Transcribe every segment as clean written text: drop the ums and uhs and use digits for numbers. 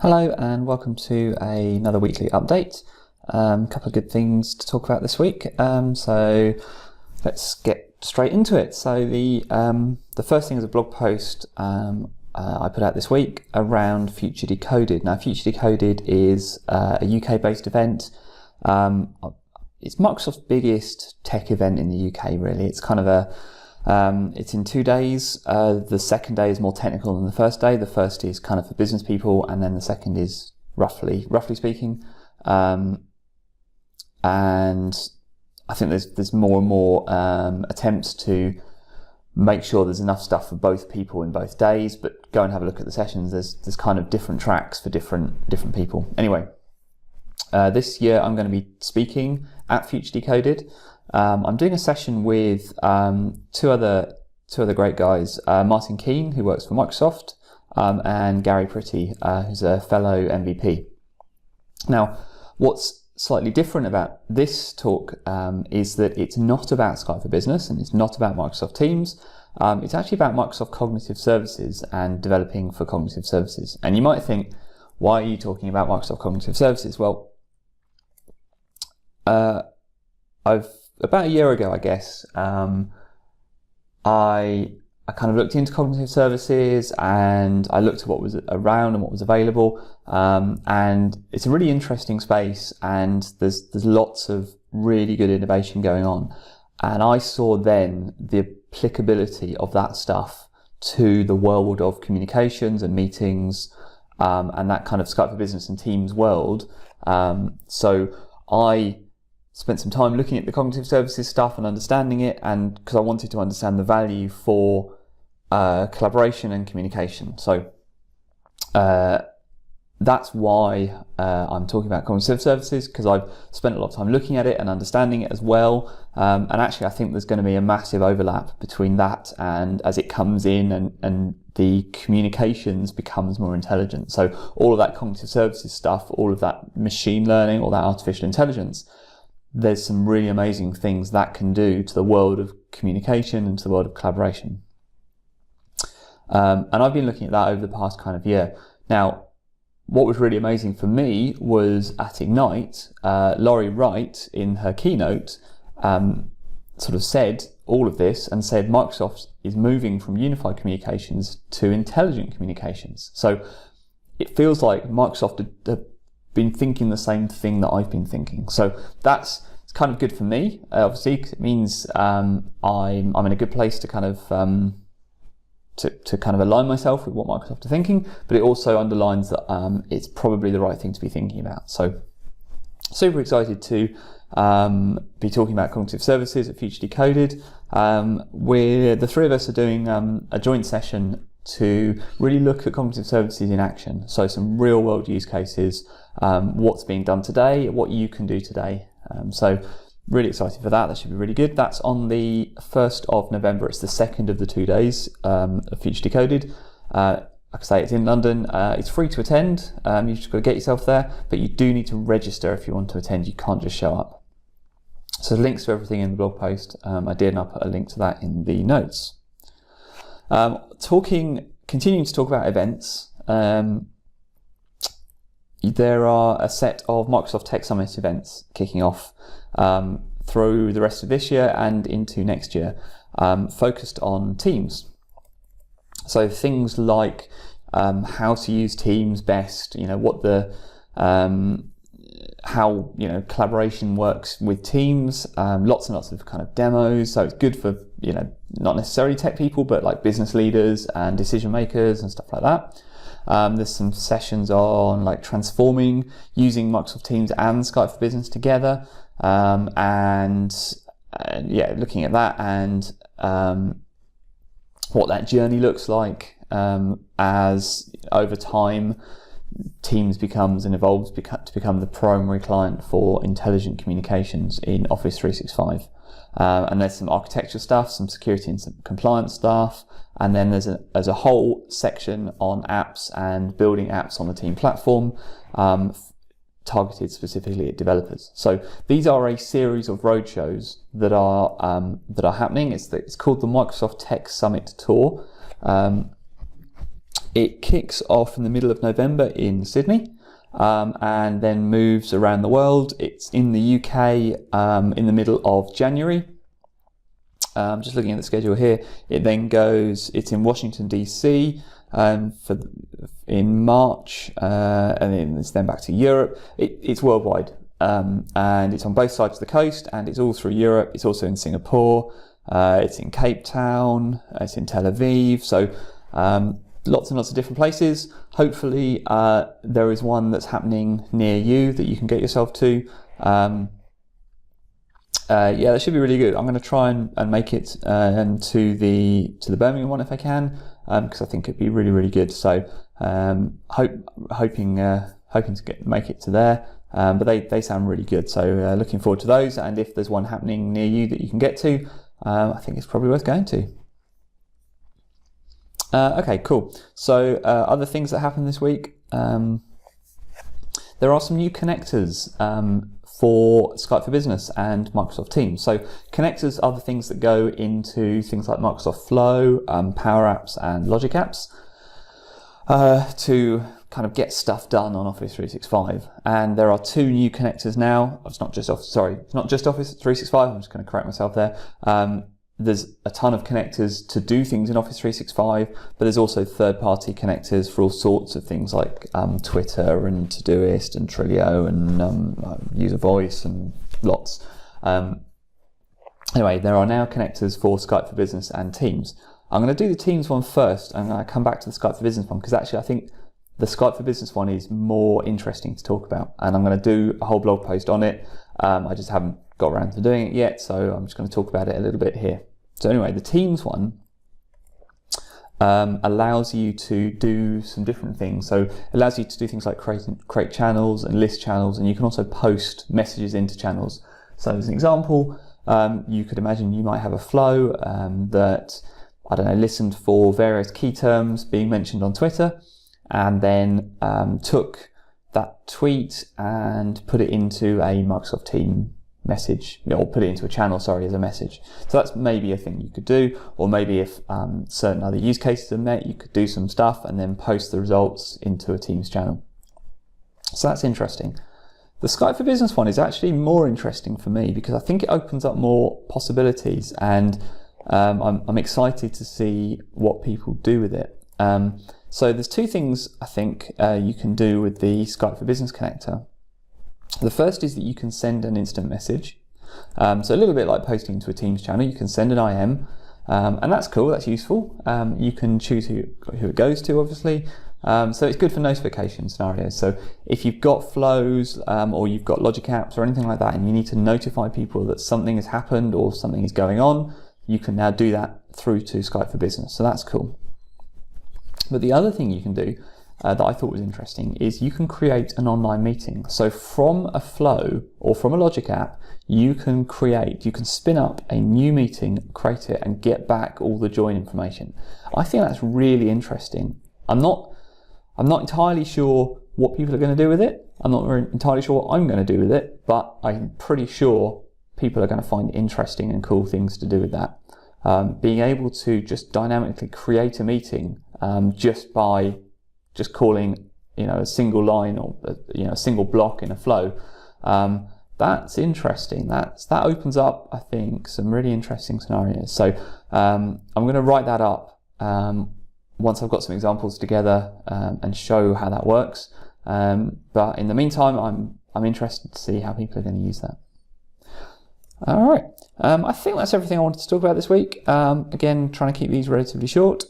Hello and welcome to another weekly update. A couple of good things to talk about this week. So let's get straight into it. So the first thing is a blog post I put out this week around Future Decoded. Now, Future Decoded is a UK-based event. It's Microsoft's biggest tech event in the UK, really. It's kind of it's in 2 days. The second day is more technical than the first day. The first is kind of for business people, and then the second is roughly speaking. And I think there's more and more attempts to make sure there's enough stuff for both people in both days. But go and have a look at the sessions. There's kind of different tracks for different people. Anyway, this year I'm going to be speaking at Future Decoded. I'm doing a session with two other great guys, Martin Keane, who works for Microsoft, and Gary Pretty, who's a fellow MVP. Now, what's slightly different about this talk is that it's not about Skype for Business and it's not about Microsoft Teams. It's actually about Microsoft Cognitive Services and developing for cognitive services. And you might think, why are you talking about Microsoft Cognitive Services? Well, about a year ago, I guess, I kind of looked into cognitive services and I looked at what was around and what was available. And it's a really interesting space, and there's lots of really good innovation going on. And I saw then the applicability of that stuff to the world of communications and meetings, and that kind of Skype for Business and Teams world. So I spent some time looking at the cognitive services stuff and understanding it, and because I wanted to understand the value for collaboration and communication. So that's why I'm talking about cognitive services, because I've spent a lot of time looking at it and understanding it as well. And actually, I think there's going to be a massive overlap between that and as it comes in and the communications becomes more intelligent. So all of that cognitive services stuff, all of that machine learning, all that artificial intelligence, there's some really amazing things that can do to the world of communication and to the world of collaboration. And I've been looking at that over the past kind of year. Now, what was really amazing for me was at Ignite, Laurie Wright in her keynote sort of said all of this and said Microsoft is moving from unified communications to intelligent communications. So it feels like Microsoft have been thinking the same thing that I've been thinking. So it's kind of good for me, obviously, because it means I'm in a good place to kind of to kind of align myself with what Microsoft are thinking, but it also underlines that it's probably the right thing to be thinking about. So super excited to be talking about cognitive services at Future Decoded. The three of us are doing a joint session to really look at cognitive services in action. So some real world use cases, what's being done today, what you can do today. So really excited for that. That should be really good. That's on the 1st of November. It's the second of the 2 days of Future Decoded. Like I say, it's in London. It's free to attend. You've just got to get yourself there, but you do need to register if you want to attend. You can't just show up. So links to everything in the blog post. I did, and I'll put a link to that in the notes. Continuing to talk about events, there are a set of Microsoft Tech Summit events kicking off through the rest of this year and into next year, focused on Teams. So things like how to use Teams best, what the how collaboration works with Teams, lots and lots of kind of demos. So it's good for not necessarily tech people, but like business leaders and decision makers and stuff like that. There's some sessions on like transforming using Microsoft Teams and Skype for Business together, and looking at that and what that journey looks like as over time Teams becomes and evolves to become the primary client for intelligent communications in Office 365. And there's some architecture stuff, some security and some compliance stuff, and then there's a whole section on apps and building apps on the Team platform, targeted specifically at developers. So these are a series of roadshows that are happening. It's called the Microsoft Tech Summit Tour. It kicks off in the middle of November in Sydney, and then moves around the world. It's in the UK in the middle of January. Just looking at the schedule here, it then goes, it's in Washington DC in March, and then it's then back to Europe. It's worldwide, and it's on both sides of the coast, and it's all through Europe. It's also in Singapore, it's in Cape Town, it's in Tel Aviv, so lots and lots of different places. Hopefully there is one that's happening near you that you can get yourself to. Yeah, that should be really good. I'm going to try and make it to the Birmingham one if I can, because I think it'd be really, really good. So hoping to make it to there. But they sound really good. So looking forward to those. And if there's one happening near you that you can get to, I think it's probably worth going to. Okay, cool. So other things that happened this week. There are some new connectors for Skype for Business and Microsoft Teams. So connectors are the things that go into things like Microsoft Flow, Power Apps and Logic Apps to kind of get stuff done on Office 365. And there are two new connectors now. It's not just Office 365. I'm just going to correct myself there. There's a ton of connectors to do things in Office 365, but there's also third-party connectors for all sorts of things like Twitter and Todoist and Trello and User Voice and lots. Anyway, there are now connectors for Skype for Business and Teams. I'm going to do the Teams one first, and I'm going to come back to the Skype for Business one, because actually I think the Skype for Business one is more interesting to talk about, and I'm going to do a whole blog post on it. I just haven't got around to doing it yet, so I'm just going to talk about it a little bit here. So anyway, the Teams one allows you to do some different things. So it allows you to do things like create channels and list channels, and you can also post messages into channels. So as an example, you could imagine you might have a flow that, I don't know, listened for various key terms being mentioned on Twitter, and then took that tweet and put it into a Microsoft Teams message, or put it into a channel, as a message. So that's maybe a thing you could do, or maybe if certain other use cases are met, you could do some stuff and then post the results into a Teams channel. So that's interesting. The Skype for Business one is actually more interesting for me because I think it opens up more possibilities, and I'm excited to see what people do with it. So there's two things I think you can do with the Skype for Business connector. The first is that you can send an instant message. So a little bit like posting to a Teams channel, you can send an IM, and that's cool, that's useful. You can choose who it goes to, obviously. So it's good for notification scenarios. So if you've got flows or you've got Logic apps or anything like that, and you need to notify people that something has happened or something is going on, you can now do that through to Skype for Business. So that's cool. But the other thing you can do that I thought was interesting is you can create an online meeting. So from a flow or from a Logic app, you can spin up a new meeting, create it, and get back all the join information. I think that's really interesting. I'm not entirely sure what people are going to do with it. I'm not entirely sure what I'm going to do with it, but I'm pretty sure people are going to find interesting and cool things to do with that. Being able to just dynamically create a meeting just calling, a single line or a single block in a flow, that's interesting. That opens up, I think, some really interesting scenarios. So I'm going to write that up once I've got some examples together and show how that works. But in the meantime, I'm interested to see how people are going to use that. All right. I think that's everything I wanted to talk about this week. Again, trying to keep these relatively short.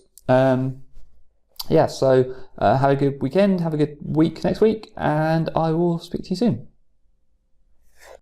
So have a good weekend, have a good week next week, and I will speak to you soon.